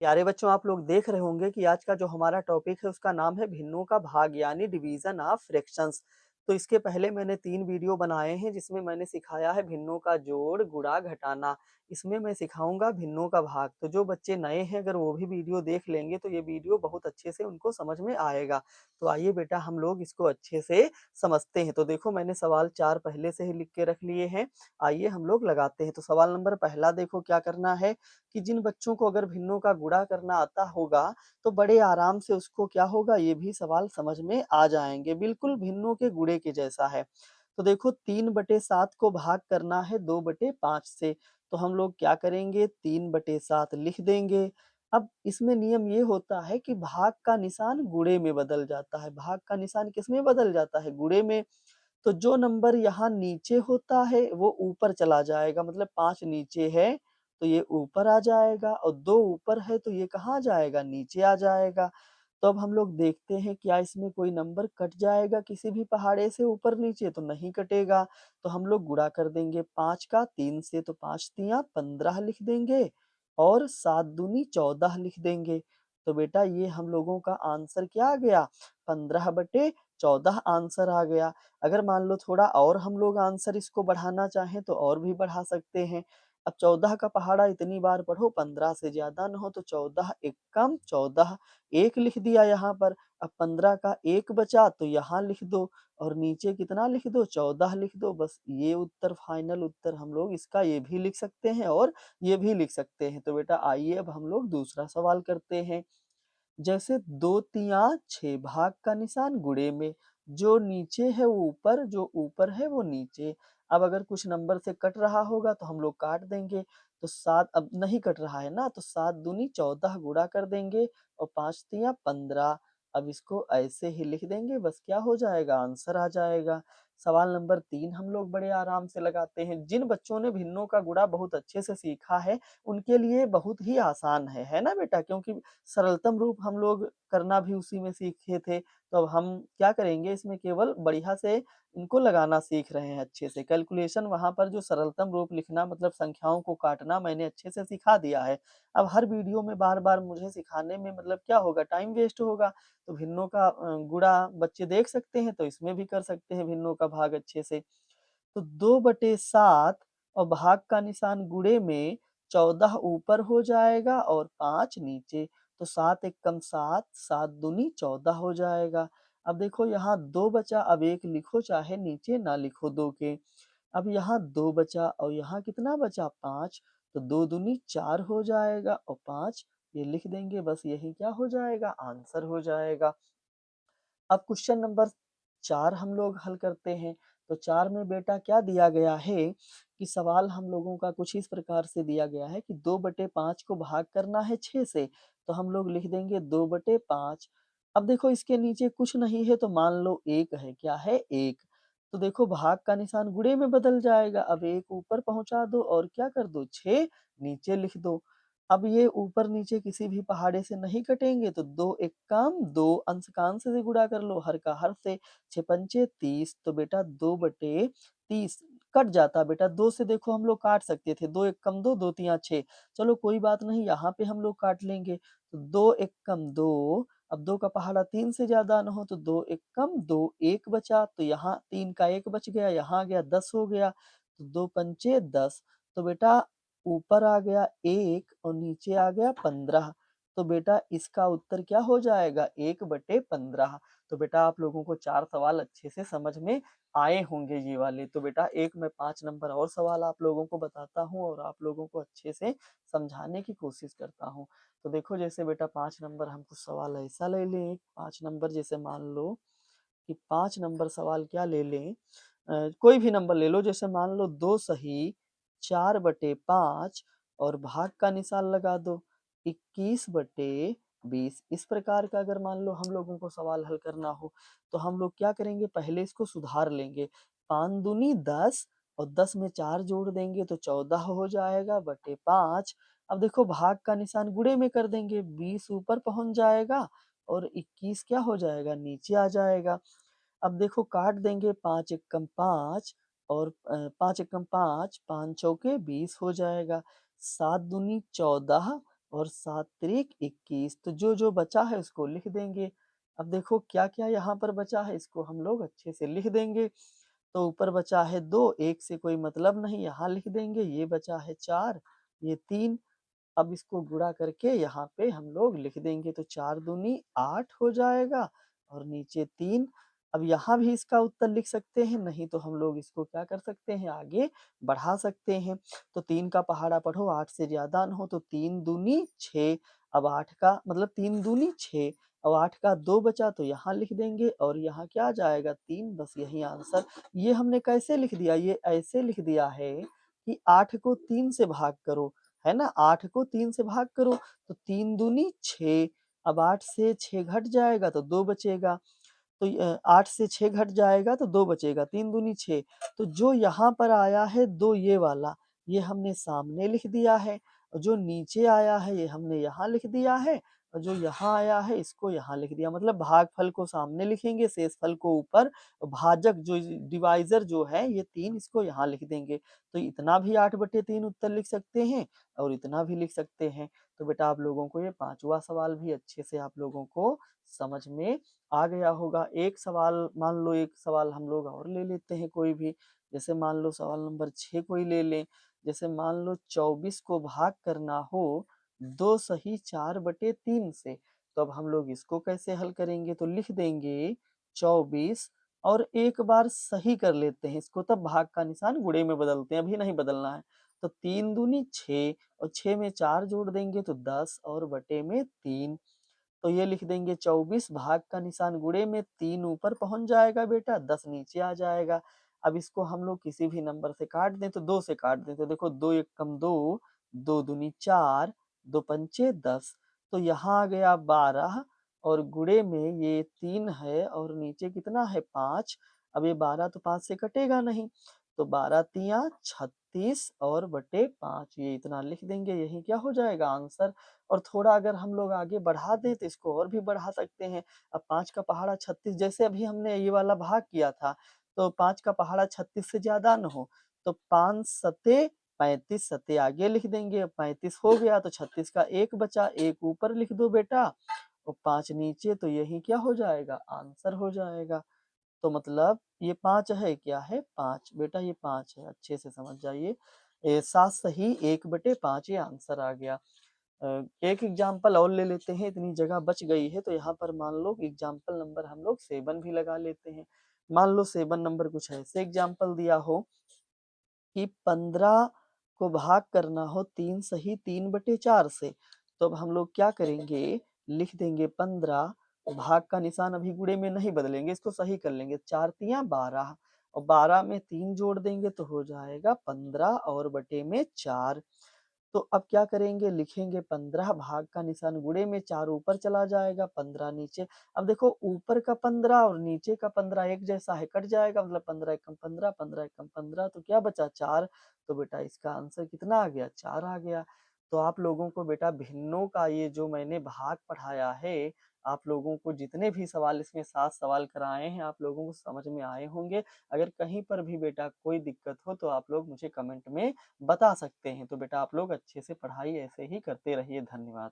प्यारे बच्चों, आप लोग देख रहे होंगे कि आज का जो हमारा टॉपिक है उसका नाम है भिन्नों का भाग यानी डिवीजन ऑफ फ्रैक्शंस। तो इसके पहले मैंने 3 वीडियो बनाए हैं जिसमें मैंने सिखाया है भिन्नों का जोड़, गुणा, घटाना। इसमें मैं सिखाऊंगा भिन्नों का भाग। तो जो बच्चे नए हैं अगर वो भी वीडियो देख लेंगे तो ये वीडियो बहुत अच्छे से उनको समझ में आएगा। तो आइए बेटा हम लोग इसको अच्छे से समझते हैं। तो देखो मैंने सवाल 4 पहले से ही लिख के रख लिए हैं। आइए हम लोग लगाते हैं। तो सवाल नंबर पहला देखो क्या करना है कि जिन बच्चों को अगर भिन्नों का गुणा करना आता होगा, तो बड़े आराम से उसको क्या होगा ये भी सवाल समझ में आ जाएँगे, बिल्कुल भिन्नों के गुणे के जैसा है। तो देखो 3/7 को भाग करना है 2/5 से, तो हम लोग क्या करेंगे 3/7 लिख देंगे। अब इसमें नियम ये होता है कि भाग का निशान गुणे में बदल जाता है, भाग का निशान किसमें बदल जाता है? गुणे में। तो जो नंबर यहाँ नीचे होता है वो ऊपर चला जाएगा मतलब 5 नीचे है तो ये ऊपर आ जाएगा और 2 ऊपर है तो ये कहाँ आ जाएगा? नीचे आ जाएगा। तो अब हम लोग देखते हैं क्या इसमें कोई नंबर कट जाएगा किसी भी पहाड़े से ऊपर-नीचे? तो नहीं कटेगा। तो हम लोग गुणा कर देंगे 5 का 3 से तो 5 तियाँ 15 लिख देंगे और 7 दूनी 14 लिख देंगे। तो बेटा ये हम लोगों का आंसर क्या आ गया? 15/14 आंसर आ गया। अगर मान लो थोड़ा और हम लोग आंसर इसको बढ़ाना चाहें तो और भी बढ़ा सकते हैं। अब 14 का पहाड़ा इतनी बार पढ़ो 15 से ज़्यादा ना हो तो 14 एक्कम 14 1 लिख दिया यहाँ पर। अब 15 का 1 बचा तो यहाँ लिख दो और नीचे कितना लिख दो 14 लिख दो। बस ये उत्तर फाइनल उत्तर हम लोग इसका ये भी लिख सकते हैं और ये भी लिख सकते हैं। तो बेटा आइए अब हम लोग दूसरा सवाल करते हैं। जैसे 2 तिया 6 भाग का निशान गुणे में, जो नीचे है वो ऊपर, जो ऊपर है वो नीचे। अब अगर कुछ नंबर से कट रहा होगा तो हम लोग काट देंगे। तो 7 अब नहीं कट रहा है ना तो 7 दूनी 14 गुणा कर देंगे और 5 तिया 15। अब इसको ऐसे ही लिख देंगे बस क्या हो जाएगा आंसर आ जाएगा। सवाल नंबर 3 हम लोग बड़े आराम से लगाते हैं। जिन बच्चों ने भिन्नों का गुणा बहुत अच्छे से सीखा है, उनके लिए बहुत ही आसान है ना बेटा? क्योंकि सरलतम रूप हम लोग करना भी उसी में सीखे थे, तो अब हम क्या करेंगे इसमें केवल बढ़िया से इनको लगाना सीख रहे हैं अच्छे से। कैलकुलेशन वहाँ पर जो सरलतम रूप लिखना मतलब संख्याओं को काटना मैंने अच्छे से सिखा दिया है। अब हर वीडियो में बार-बार मुझे सिखाने में मतलब क्या होगा टाइम वेस्ट होगा। तो भिन्नों का गुणा बच्चे देख सकते हैं तो इसमें भी कर सकते हैं भिन्नों का भाग अच्छे से। तो 2/7 और भाग का निशान गुणे में 14 ऊपर हो जाएगा और 5 नीचे। तो 7 एकम 7, 7 दूनी 14 हो जाएगा। अब देखो यहाँ 2 बचा, अब 1 लिखो चाहे नीचे ना लिखो 2 के। अब यहाँ 2 बचा और यहाँ कितना बचा 5, तो 2 दूनी 4 हो जाएगा और 5 ये लिख देंगे बस यही क्या हो जाएगा आंसर हो जाएगा। अब क्वेश्चन नंबर 4 हम लोग हल करते हैं। तो 4 में बेटा क्या दिया गया है कि सवाल हम लोगों का कुछ इस प्रकार से दिया गया है कि 2/5 को भाग करना है 6 से, तो हम लोग लिख देंगे 2/5। अब देखो इसके नीचे कुछ नहीं है तो मान लो 1 है, क्या है 1। तो देखो भाग का निशान गुणे में बदल जाएगा, अब 1 ऊपर पहुँचा दो और क्या कर दो 6 नीचे लिख दो। अब ये ऊपर-नीचे किसी भी पहाड़े से नहीं कटेंगे तो 2 एक्काम 2 अंश का अंश से गुणा कर लो, हर का हर से। 6 पंचे 30 तो बेटा 2/30 कट जाता बेटा 2 से देखो हम लोग काट सकते थे, 2 एक्कम 2, 2 तिया 6 चलो कोई बात नहीं यहाँ पे हम लोग काट लेंगे। तो 2 एक्कम 2 अब 2 का पहाड़ा 3 से ज़्यादा ना हो तो 2 एक्कम 2 1 बचा तो यहाँ 3 का 1 बच गया, यहाँ आ गया 10 हो गया। तो 2 पंचे 10 तो बेटा ऊपर आ गया 1 और नीचे आ गया 15 तो बेटा इसका उत्तर क्या हो जाएगा 1/15। तो बेटा आप लोगों को 4 सवाल अच्छे से समझ में आए होंगे ये वाले। तो बेटा एक मैं 5 नंबर और सवाल आप लोगों को बताता हूँ और आप लोगों को अच्छे से समझाने की कोशिश करता हूँ। तो देखो जैसे बेटा 5 नंबर हम कुछ सवाल ऐसा ले लें, 5 नंबर जैसे मान लो कि 5 नंबर सवाल क्या ले लें कोई भी नंबर ले लो जैसे मान लो 2 सही 4/5 और भाग का निशान लगा दो 21/20। इस प्रकार का अगर मान लो हम लोगों को सवाल हल करना हो तो हम लोग क्या करेंगे पहले इसको सुधार लेंगे। 5 दूनी 10 और 10 में 4 जोड़ देंगे तो 14 हो जाएगा बटे 5। अब देखो भाग का निशान गुणे में कर देंगे 20 ऊपर पहुंच जाएगा और 21 क्या हो जाएगा नीचे आ जाएगा। अब देखो काट देंगे 5 एकम 5 और 5 एकम 5, 5 चौके 20 हो जाएगा। 7 दूनी 14 और 7 त्रिक 21। तो जो बचा है उसको लिख देंगे। अब देखो क्या-क्या यहाँ पर बचा है, इसको हम लोग अच्छे से लिख देंगे। तो ऊपर बचा है 2, 1 से कोई मतलब नहीं, यहाँ लिख देंगे। ये बचा है 4, ये 3। अब इसको गुणा करके यहाँ पे हम लोग लिख देंगे, तो 4 दूनी 8 हो जाएगा और नीचे 3। अब यहाँ भी इसका उत्तर लिख सकते हैं, नहीं तो हम लोग इसको क्या कर सकते हैं, आगे बढ़ा सकते हैं। तो 3 का पहाड़ा पढ़ो, 8 से ज़्यादा न हो, तो 3 दूनी 6। अब 8 का मतलब 3 दूनी 6। अब 8 का 2 बचा तो यहाँ लिख देंगे और यहाँ क्या आ जाएगा 3, बस यही आंसर। ये हमने कैसे लिख दिया? ये ऐसे लिख दिया है कि 8 को 3 से भाग करो, है ना? 8 को 3 से भाग करो, तो 3 दूनी 6। अब 8 से 6 घट जाएगा तो 2 बचेगा। तो 8 से 6 घट जाएगा तो 2 बचेगा, 3 दूनी 6। तो जो यहाँ पर आया है 2 ये वाला, ये हमने सामने लिख दिया है और जो नीचे आया है ये हमने यहाँ लिख दिया है और जो यहाँ आया है इसको यहाँ लिख दिया। मतलब भागफल को सामने लिखेंगे, शेषफल को ऊपर, भाजक जो डिवाइज़र जो है ये 3 इसको यहाँ लिख देंगे। तो इतना भी 8/3 उत्तर लिख सकते हैं और इतना भी लिख सकते हैं। तो बेटा आप लोगों को ये 5वां सवाल भी अच्छे से आप लोगों को समझ में आ गया होगा। एक सवाल मान लो, एक सवाल हम लोग और ले लेते हैं कोई भी। जैसे मान लो सवाल नंबर 6 कोई ले लें। जैसे मान लो 24 को भाग करना हो 2 सही 4/3 से, तो अब हम लोग इसको कैसे हल करेंगे? तो लिख देंगे 24 और एक बार सही कर लेते हैं इसको, तब भाग का निशान गुणे में बदलते हैं, अभी नहीं बदलना है। तो 3 दूनी 6 और 6 में 4 जोड़ देंगे तो 10 और बटे में 3। तो ये लिख देंगे 24, भाग का निशान गुणे में 3 ऊपर पहुँच जाएगा बेटा, 10 नीचे आ जाएगा। अब इसको हम लोग किसी भी नंबर से काट दें, तो 2 से काट दें, तो देखो 2 एकम 2, 2 दूनी 4, 2 पंचे 10। तो यहाँ आ गया 12 और गुणे में ये 3 है और नीचे कितना है 5। अब ये 12 तो 5 से कटेगा नहीं, तो 12 तिया 36 और बटे 5, ये इतना लिख देंगे, यही क्या हो जाएगा आंसर। और थोड़ा अगर हम लोग आगे बढ़ा दें तो इसको और भी बढ़ा सकते हैं। अब 5 का पहाड़ा 36, जैसे अभी हमने ये वाला भाग किया था, तो 5 का पहाड़ा 36 से ज़्यादा ना हो, तो 5 सते 35, सते आगे लिख देंगे। 35 हो गया तो 36 का 1 बचा, 1 ऊपर लिख दो बेटा और 5 नीचे, तो यही क्या हो जाएगा आंसर हो जाएगा। तो मतलब ये 5 है, क्या है 5, बेटा ये 5 है, अच्छे से समझ जाइए। 7 सही 1/5 ये आंसर आ गया। एक एग्जाम्पल और ले लेते हैं, इतनी जगह बच गई है तो यहाँ पर मान लो एग्जाम्पल नंबर हम लोग 7 भी लगा लेते हैं। मान लो 7 नंबर कुछ ऐसे एग्जाम्पल दिया हो कि 15 को भाग करना हो 3 सही 3/4 से, तो अब हम लोग क्या करेंगे, लिख देंगे 15, भाग का निशान अभी गुणे में नहीं बदलेंगे, इसको सही कर लेंगे। 4 तिया 12 और 12 में 3 जोड़ देंगे तो हो जाएगा 15 और बटे में 4। तो अब क्या करेंगे, लिखेंगे 15, भाग का निशान गुणे में, 4 ऊपर चला जाएगा, 15 नीचे। अब देखो ऊपर का 15 और नीचे का 15 एक जैसा है, कट जाएगा, मतलब 15 एकम 15, 15 एकम 15, तो क्या बचा 4। तो बेटा इसका आंसर कितना आ गया, 4 आ गया। तो आप लोगों को बेटा भिन्नों का ये जो मैंने भाग पढ़ाया है, आप लोगों को जितने भी सवाल इसमें 7 सवाल कराए हैं, आप लोगों को समझ में आए होंगे। अगर कहीं पर भी बेटा कोई दिक्कत हो तो आप लोग मुझे कमेंट में बता सकते हैं। तो बेटा आप लोग अच्छे से पढ़ाई ऐसे ही करते रहिए। धन्यवाद।